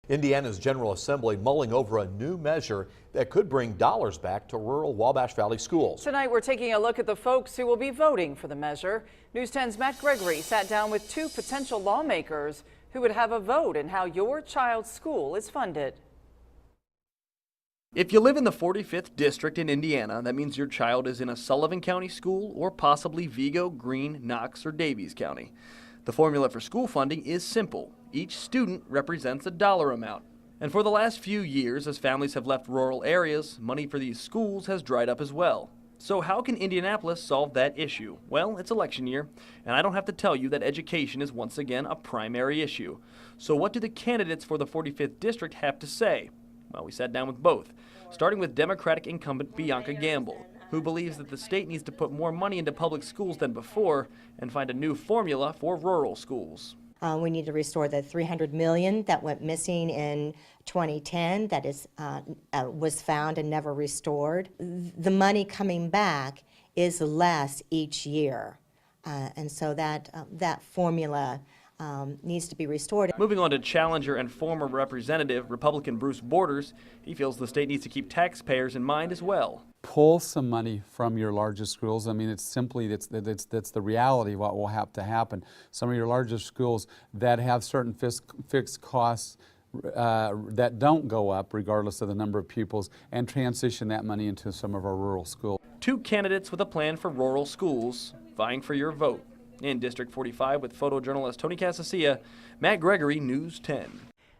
Indiana's General Assembly mulling over a new measure that could bring dollars back to rural Wabash Valley schools. Tonight, we're taking a look at the folks who will be voting for the measure. News 10's Matt Gregory sat down with two potential lawmakers who would have a vote in how your child's school is funded. If you live in the 45th district in Indiana, that means your child is in a Sullivan County school or possibly Vigo, Greene, Knox, or Davies County. The formula for school funding is simple. Each student represents a dollar amount. And for the last few years, as families have left rural areas, money for these schools has dried up as well. So how can Indianapolis solve that issue? Well, it's election year, and I don't have to tell you that education is once again a primary issue. So what do the candidates for the 45th district have to say? Well, we sat down with both, starting with Democratic incumbent Bianca Gamble, who believes that the state needs to put more money into public schools than before and find a new formula for rural schools. We need to restore the $300 million that went missing in 2010 that was found and never restored. The money coming back is less each year, and so that formula needs to be restored. Moving on to challenger and former representative Republican Bruce Borders, he feels the state needs to keep taxpayers in mind as well. Pull some money from your largest schools. I mean, it's simply, that's the reality of what will have to happen. Some of your largest schools that have certain fixed costs that don't go up regardless of the number of pupils, and transition that money into some of our rural schools. Two candidates with a plan for rural schools vying for your vote. In District 45 with photojournalist Tony Casasilla, Matt Gregory, News 10.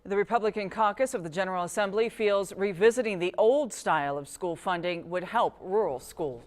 The Republican caucus of the General Assembly feels revisiting the old style of school funding would help rural schools.